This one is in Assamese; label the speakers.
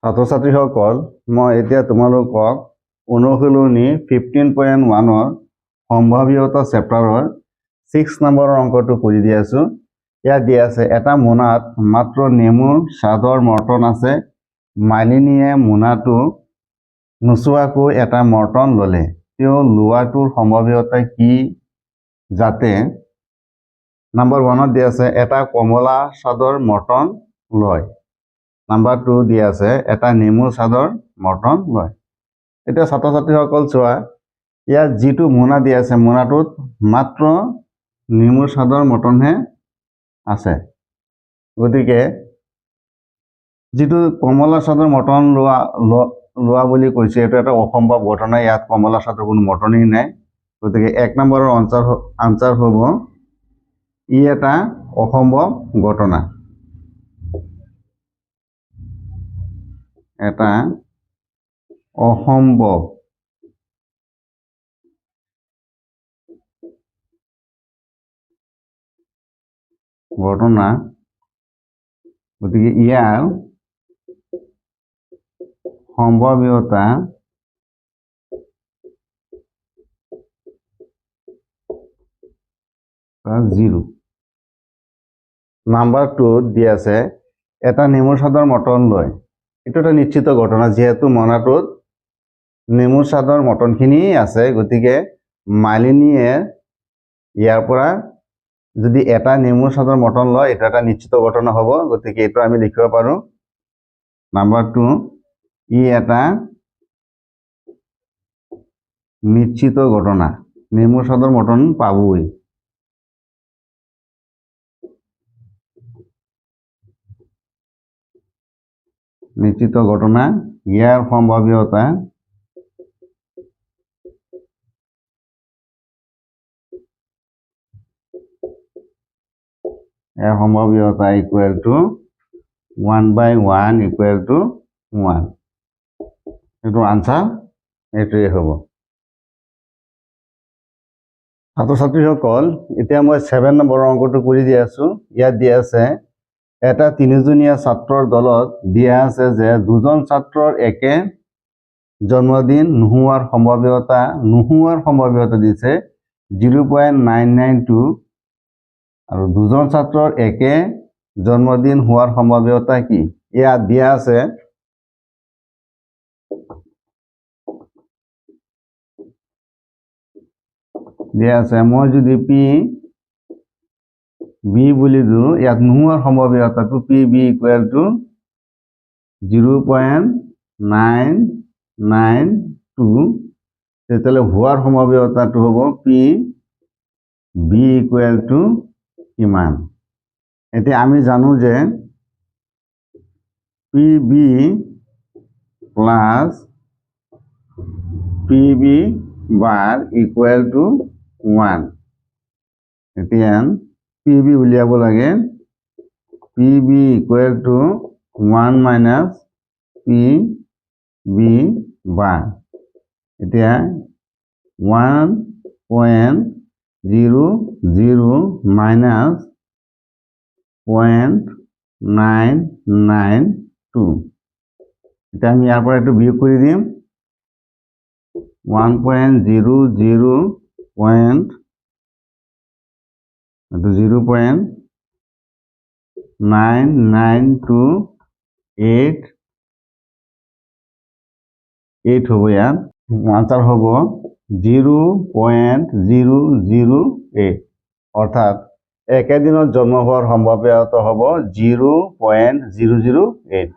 Speaker 1: ছাত্ৰ ছাত্ৰীসকল মই এতিয়া তোমালোকক অনুশীলনী 15.1 সম্ভাৱ্যতা চেপ্টাৰৰ 6 নম্বৰৰ অংকটো কৰি দি আছো। ইয়াত দিয়া আছে এটা মোনাত মাত্ৰ নেমুৰ স্বাদৰ মৰ্টন আছে। মালিনীয়ে মোনাটো নোচোৱাকৈ এটা মৰ্টন ল'লে। তেওঁ লোৱাটোৰ সম্ভাৱ্যতা কি? যাতে নম্বৰ 1 দিয়া আছে এটা কমলা স্বাদৰ মৰ্টন লয়। নাম্বাৰ 2 দিয়া আছে এটা নেমুৰ স্বাদৰ মৰ্টন লয়। এতিয়া ছাত্ৰ ছাত্ৰীসকল চোৱা, ইয়াত যিটো মোনা দিয়া আছে মোনাটোত মাত্ৰ নেমুৰ স্বাদৰ মৰ্টনহে আছে। গতিকে যিটো কমলা স্বাদৰ মৰ্টন লোৱা বুলি কৈছে এইটো এটা অসম্ভৱ ঘটনা। ইয়াত কমলা স্বাদৰ কোনো মৰ্টনেই নাই। গতিকে 1 নম্বৰৰ আনসাৰ হ'ব ই এটা অসম্ভৱ ঘটনা। এটা অসম্ভৱ ঘটনা। গতিকে ইয়াৰ সম্ভাৱ্যতা জিৰো। নাম্বাৰ 2 দিয়া আছে এটা নেমুৰ স্বাদৰ মৰ্টন লয়। এইটো এটা নিশ্চিত ঘটনা, যিহেতু মোনাটোত নেমুৰ স্বাদৰ মৰ্টনখিনি আছে। গতিকে মালিনীয়ে ইয়াৰ পৰা যদি এটা নেমুৰ স্বাদৰ মৰ্টন লয় এইটো এটা নিশ্চিত ঘটনা হ'ব। গতিকে এইটো আমি লিখিব পাৰোঁ নাম্বাৰ 2 ই এটা নিশ্চিত ঘটনা, নেমুৰ স্বাদৰ মৰ্টন পাবই। নিশ্চিত ঘটনা, ইয়াৰ সম্ভাৱ্যতা ইকুৱেল টু 1/1 ইকুৱেল টু 1। এইটো আনসাৰ এইটোৱে হ'ব। ছাত্ৰ ছাত্ৰীসকল এতিয়া মই 7 নম্বৰৰ অংকটো কৰি দি আছো। ইয়াত দিয়া আছে এটা 3জনীয়া ছাত্ৰৰ দলত দিয়া আছে যে 2জন ছাত্ৰৰ একে জন্মদিন নোহোৱাৰ সম্ভাৱ্যতা দিছে 0.992 আৰু 2জন ছাত্ৰৰ একে জন্মদিন হোৱাৰ সম্ভাৱ্যতা কি? ইয়াত দিয়া আছে মই যদি পি বি বুলি দিওঁ, ইয়াত নোহোৱাৰ সম্ভাৱ্যতাটো পি বি ইকুৱেল টু 0.992। তেতিয়াহ'লে হোৱাৰ সম্ভাৱ্যতাটো হ'ব পি বি ইকুৱেল টু কিমান? এতিয়া আমি জানো যে P B plus P B bar equal to 1। এতিয়া পি বি উলিয়াব লাগে। P B equal to 1 minus P B bar. এতিয়া 1.00 মাইনাছ 0.992। এতিয়া আমি ইয়াৰ পৰা এইটো বিয়োগ কৰি দিম। 0.99288 হ'ব। ইয়াত আনসাৰ হ'ব 0.008। অৰ্থাৎ একেদিনত জন্ম হোৱাৰ সম্ভাৱ্যতা হ'ব 0.008।